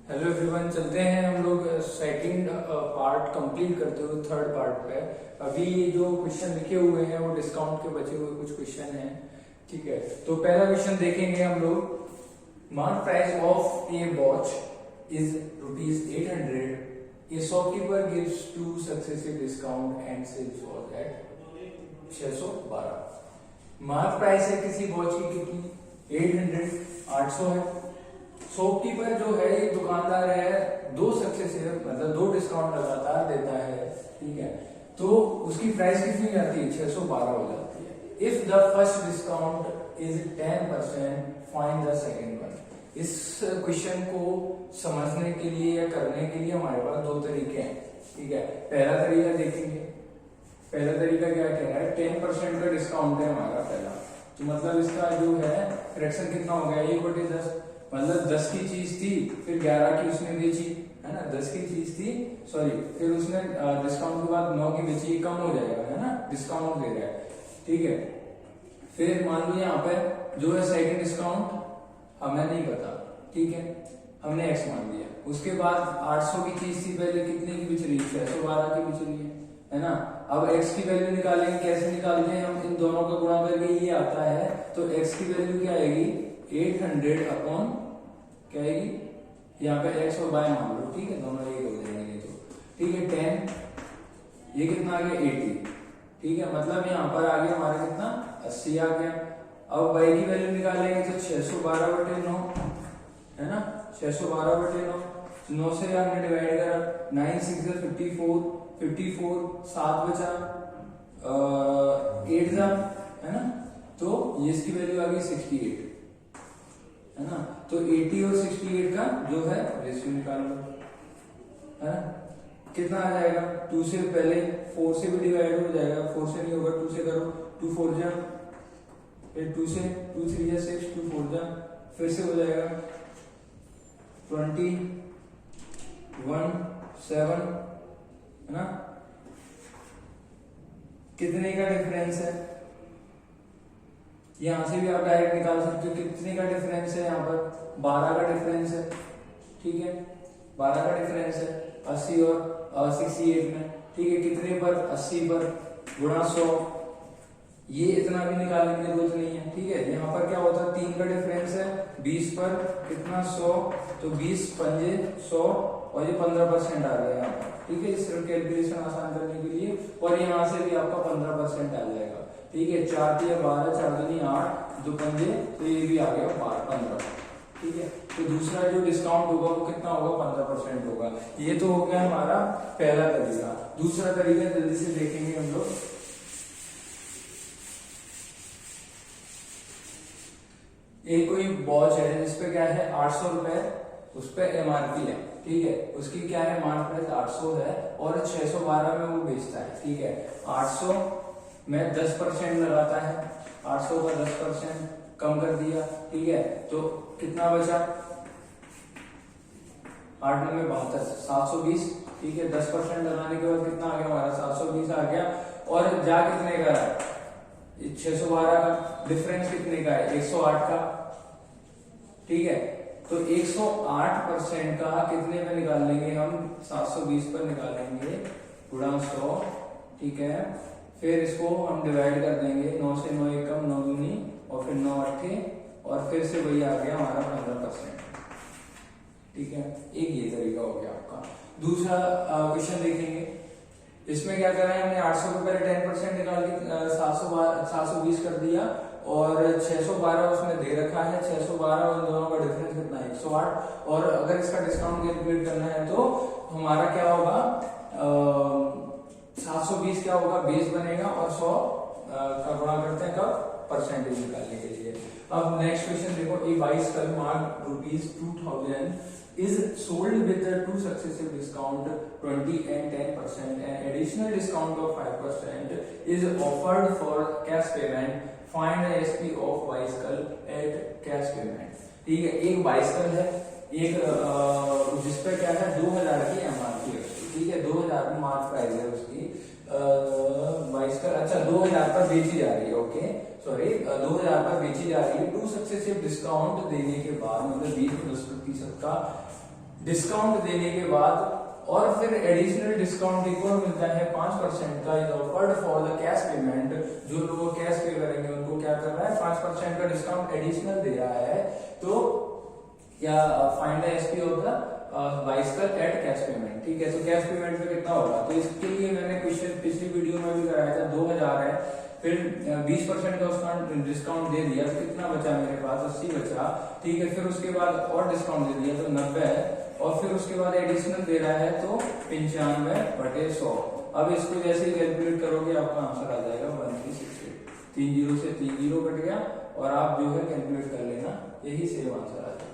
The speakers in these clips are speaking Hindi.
हेलो एवरीवन, चलते हैं हम लोग सेकंड पार्ट कंप्लीट करते हुए थर्ड पार्ट पे। अभी ये जो क्वेश्चन लिखे हुए हैं वो डिस्काउंट के बचे हुए कुछ क्वेश्चन हैं। ठीक है, तो पहला क्वेश्चन देखेंगे हम लोग। Mark price of a watch is ₹800. A shopkeeper gives 2 successive discount and sells watch at 612। Mark price है किसी वॉच की कितनी? 800, 800 है। शॉपकीपर जो है ये दुकानदार है, 2 सक्सेसिव मतलब 2 डिस्काउंट लगातार देता है। ठीक है, तो उसकी प्राइस कितनी जाती है? 612 हो जाती है। If the first discount is 10%, find the second one. इस क्वेश्चन को समझने के लिए या करने के लिए हमारे पास 2 तरीके हैं। ठीक है, पहला तरीका देखेंगे। पहला तरीका क्या कह रहा है? 10% का डिस्काउंट है हमारा पहला, तो मतलब इसका जो है फ्रैक्शन कितना हो गया? 1/10। मतलब 10 की चीज थी, फिर 11 की उसने बेची, है ना। 10 की चीज थी, सॉरी, फिर उसने डिस्काउंट के बाद 9 की बेची, कम हो जाएगा, है ना, डिस्काउंट दे रहा है। ठीक है, फिर मान लो यहाँ पर जो है सेकंड डिस्काउंट हमें नहीं पता। ठीक है, हमने x मान लिया। उसके बाद 800 की चीज थी, पहले कितने की बिच रही? 612 की बिच रही है ना। अब x की वैल्यू निकालेंगे, कैसे निकालते हैं हम? इन दोनों का गुणा करके ये आता है, तो x की वैल्यू क्या आएगी? 800 अपॉन क्या आएगी? यहाँ पे x और y मान लो। ठीक है, दोनों एक हो जाएंगे तो। ठीक है, 10, ये कितना आ गया? 80। ठीक है, मतलब यहाँ पर आ गया हमारा कितना? 80 आ गया। अब y की वैल्यू निकालेंगे तो 612/9, है ना। 612/9, 9 से आपने डिवाइड करा, 9 6 54, 54 7 बचा, 8 जा, है ना। तो ये इसकी वैल्यू आ गई 68, है ना। तो 80 और 68 का जो है रेशियो निकाल लो, है ना। कितना आ जाएगा? 2 से पहले 4 से भी डिवाइड हो जाएगा, 4 से नहीं होगा, 2 से करो, 2 4 जा, फिर 2 से 2 3 जा 6, 2 4 जा, फिर से हो जाएगा 20 1 7, है ना। कितने का डिफरेंस है? यहां से भी आप डायरेक्ट निकाल सकते हो। कितने का डिफरेंस है? यहाँ पर 12 का डिफरेंस है। ठीक है, 12 का डिफरेंस है 80 और 68 में। ठीक है, कितने पर? 80 पर गुणा 100। ये इतना भी निकालने की जरूरत नहीं है। ठीक है, यहाँ पर क्या होता है? 3 का डिफरेंस है 20 पर, कितना? 100, तो 20 पंजे 100 और ये 15% आ गया यहाँ पर। ठीक है, सिर्फ कैलकुलेशन आसान करने के लिए। और यहाँ से भी आपका 15% आ जाएगा। ठीक है, 4 दिया 12, 4 दूनी 8, 2 पंजे, तो ये भी आ गया 15। ठीक है, तो दूसरा जो डिस्काउंट होगा वो कितना होगा? 15% होगा। ये तो हो गया हमारा पहला तरीका। दूसरा तरीका जल्दी से देखेंगे हम लोग। एक कोई वॉच है जिसपे क्या है? 800 रुपए, उस पर एमआरपी है। ठीक है, उसकी क्या है? मार्क प्राइस 800 है और 612 में वो बेचता है। ठीक है, 800 में 10% लगाता है, 800 का 10% कम कर दिया। ठीक है, तो कितना बचा? 8 9 72, 720। ठीक है, 10% लगाने के बाद कितना आ गया हमारा? 720 आ गया। और जा कितने का है? 612 का। डिफरेंस कितने का है? 108 का। ठीक है, तो 108% का कितने पे निकाल लेंगे हम? 720 पर निकालेंगे, गुणा 100। ठीक है, फिर इसको हम डिवाइड कर देंगे, 9 से 9 एकम, 9 दूनी और फिर 9 अट्ठे, और फिर से वही आ गया हमारा 15%। ठीक है, एक ये तरीका हो गया आपका। दूसरा क्वेश्चन देखेंगे। इसमें क्या कर रहे हैं? हमने 800 को पहले 10% निकाल के 720 कर दिया और 612 उसमें दे रखा है। 612 और दोनों का डिफरेंस कितना है? 108। और अगर इसका डिस्काउंट कैलकुलेट करना है तो हमारा क्या होगा? 720 क्या होगा? बेस बनेगा और 100 का गुणा करते हैं कब? परसेंटेज निकालने के लिए। अब नेक्स्ट क्वेश्चन देखो। ए bicycle mark ₹2000 is sold with a 2 successive discount 20 and 10%. An additional discount of 5% is offered for cash payment. Find the ASP of bicycle at cash payment. ठीक है, एक बाइसिकल है, एक जिसपे क्या है? 2000 की एमआरपी है उसकी। ठीक है, 2000 में मार्क प्राइस है उसकी। बाइसिकल अच्छा 2000 पर बेची जा रही है। ओके, सॉरी, 2000 पर बेची जा रही है। 2 सक्सेसिव डिस्काउंट देने के बाद, मतलब 20 10% का डिस्काउंट देने के बाद और फिर एडिशनल डिस्काउंट एक और मिलता है 5% का, is offered for the cash payment. जो लोग कैश पे करेंगे उनको क्या कर रहा है, 5% का डिस्काउंट एडिशनल दे रहा है। तो क्या find the SP of the bicycle at cash payment, ठीक है। तो कैश पेमेंट पे कितना होगा, तो इसके लिए मैंने क्वेश्चन पिछली वीडियो में भी कराया था, 2000 है, फिर 20% का उसका डिस्काउंट दे दिया तो कितना बचा मेरे पास, 80 बचा, ठीक है। फिर उसके बाद और डिस्काउंट दे दिया तो 90 है, और फिर उसके बाद एडिशनल दे रहा है तो 95/100। अब इसको जैसे ही कैलकुलेट करोगे आपका आंसर आ जाएगा 1368। 3 जीरो से 3 जीरो कट गया, और आप जो है कैलकुलेट कर लेना, यही सेम आंसर आ जाएगा,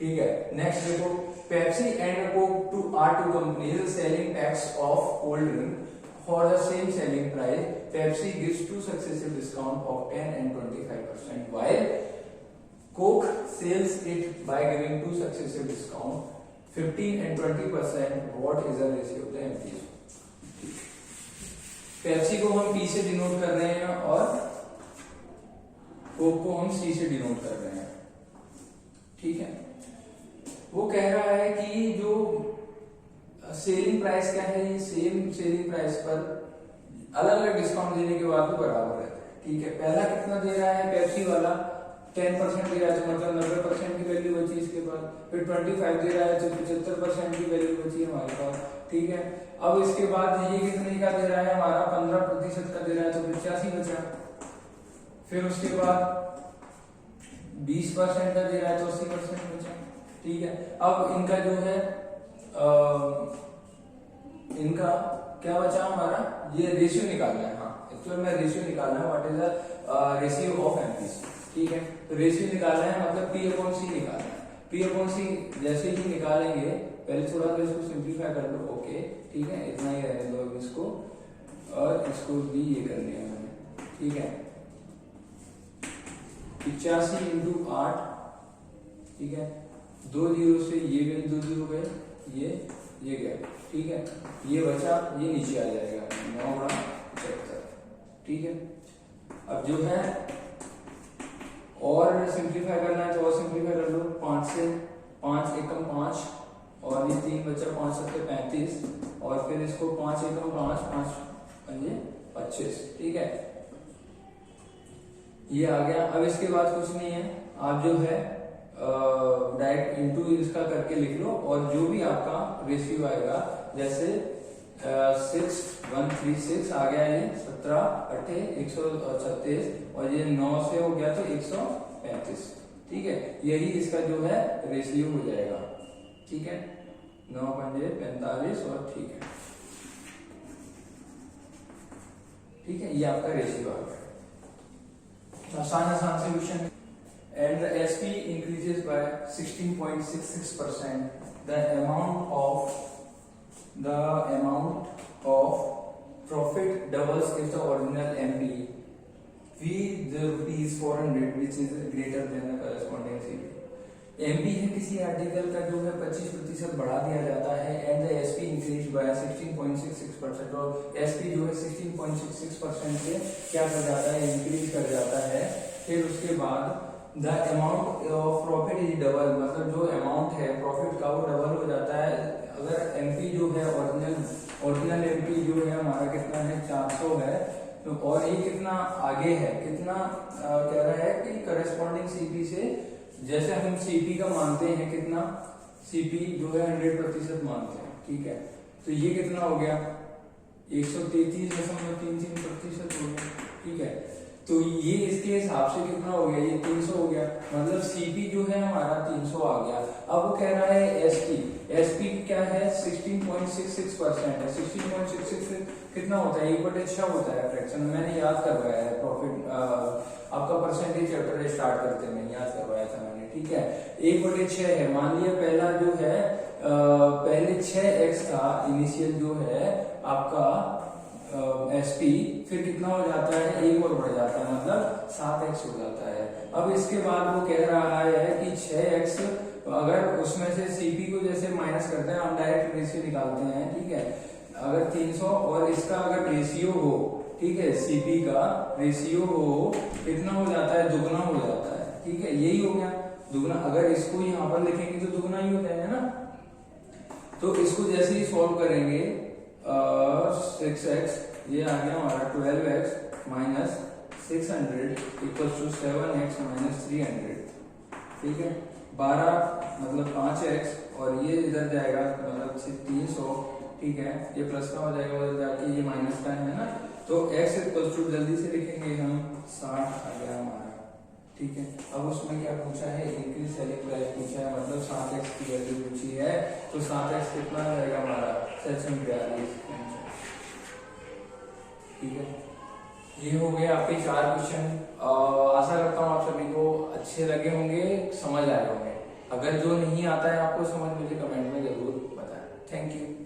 ठीक है। नेक्स्ट देखो, Pepsi and Coke two are two companies selling packs of cold drink for the same selling price. Pepsi gives two successive discount of 10 and 25%, while Coke sells it by giving two successive discount 15 and 20%. What is the ratio of the MPs? Pepsi को हम P से डिनोट कर रहे हैं और कोक को हम C से डिनोट कर रहे हैं, ठीक है। वो कह रहा है कि जो सेलिंग प्राइस क्या है, ये सेम सेलिंग प्राइस पर अलग अलग डिस्काउंट देने के बाद भी बराबर रहता है, ठीक है। पहला कितना दे रहा है, पेप्सी वाला 10% दे रहा है, तो मतलब 90% की वैल्यू बची इसके बाद। फिर 25 दे रहा है तो 75% की वैल्यू बची हमारे पास, ठीक है। अब इसके बाद ये कितने का दे रहा है, हमारा 15% का दे रहा है तो 85 बचा। फिर उसके बाद 20% का दे रहा है तो 80% बचा, ठीक है। अब इनका जो है इनका क्या बचा हमारा, ये रेशियो निकालना है, हाँ एक्चुअल में रेशियो निकालना है, what is the ratio of MPs, ठीक है। तो रेशियो निकालना है मतलब P/C निकालना है। P/C जैसे ही निकालेंगे, पहले थोड़ा तो इसको सिंप्लीफाई कर लो, ओके, ठीक है, इतना ही रहने दो इसको, और इसको भी ये कर लिया मैंने, ठीक है। 85 इंटू 8, ठीक है, 2 जीरो से ये गए, 2 जीरो गए, ये गया, ठीक है। ये बचा, ये नीचे आ जाएगा 9/75, ठीक है। अब जो है और सिंप्लीफाई करना है तो और सिंप्लीफाई कर लो, 5 से 5 एकम 5, और ये 3 बचा, 5 7 35, और फिर इसको 5 एकम 5, 5 5 25, ठीक है। ये आ गया। अब इसके बाद कुछ नहीं है, आप जो है डायरेक्ट इनटू इसका करके लिख लो, और जो भी आपका रेशियो आएगा, जैसे 6136 आ गया, ये 17 8 136, और ये 9 से हो गया तो 135, ठीक है। यही इसका जो है रेशियो हो जाएगा, ठीक है, 9 पंजे 45, और ठीक है, ठीक है, ये आपका रेशियो आ गया। आसान से question. And the SP increases by 16.66%. The amount of profit doubles if the original MP V the rupees 400 which is greater than the corresponding CP. MP है किसी आर्टिकल का जो है 25% बढ़ा दिया जाता है, and the SP increase by 16.66%, और SP जो है 16.66% से क्या कर जाता है, इंक्रीज कर जाता है। फिर उसके बाद the amount of profit is double, मतलब जो अमाउंट है प्रॉफिट का वो डबल हो जाता है। अगर एमपी जो है ओरिजिनल एमपी जो है हमारा कितना है, 400 है, तो और ये कितना आगे है, कितना कह रहा है कि करस्पॉन्डिंग सीपी से, जैसे हम सीपी का मानते हैं कितना, सीपी जो है 100% मानते हैं, ठीक है। तो ये कितना हो गया, 133.33% हो गया, ठीक है। तो ये इसके हिसाब से कितना हो गया, ये 300 हो गया, मतलब सीपी जो है हमारा 300 आ गया। अब वो कह रहा है एसपी क्या है, 16.66% है। 16.66 कितना होता है, 1/6 होता है फ्रैक्शन, मैंने याद करवाया है, प्रॉफिट आपका परसेंटेज चैप्टर स्टार्ट करते में याद करवाया था मैंने, ठीक है। 1/6 है, मान लिया पहला जो है पहले 6x था इनिशियल जो है आपका एसपी, फिर कितना हो जाता है, 1 और बढ़ जाता है, मतलब 7x हो जाता है। अब इसके बाद वो कह रहा है कि 6x, अगर उसमें से सीपी को जैसे माइनस करते हैं, हम डायरेक्ट रेशियो निकालते हैं, ठीक है। अगर 300 और इसका अगर रेशियो हो, ठीक है, सीपी का रेशियो हो, कितना हो जाता है, दुगना हो जाता है, ठीक है। यही हो गया दुगना, अगर इसको यहाँ पर लिखेंगे तो दुगना ही हो जाएगा ना, तो इसको जैसे ही सॉल्व करेंगे 6x, ये आ गया हमारा 12x minus 600 equal to 7x minus 300, ठीक है। 12 मतलब 5x और ये इधर जाएगा मतलब 300, ठीक है। ये प्लस का हो जाएगा उधर जाके, ये माइनस का है ना, तो x इक्वल टू जल्दी से लिखेंगे हम 60 आ गया हमारा, ठीक है। अब उसमें क्या पूछा है, इंक्रीज सेलिंग प्राइस पूछा है, मतलब 7x की वैल्यू पूछी है, तो 7x कितना आ जाएगा हमारा 742, ठीक है। ये हो गए आपके 4 क्वेश्चन। आशा करता हूँ आप सभी को अच्छे लगे होंगे, समझ आए होंगे। अगर जो नहीं आता है आपको समझ, मुझे कमेंट में जरूर बताएं। Thank you.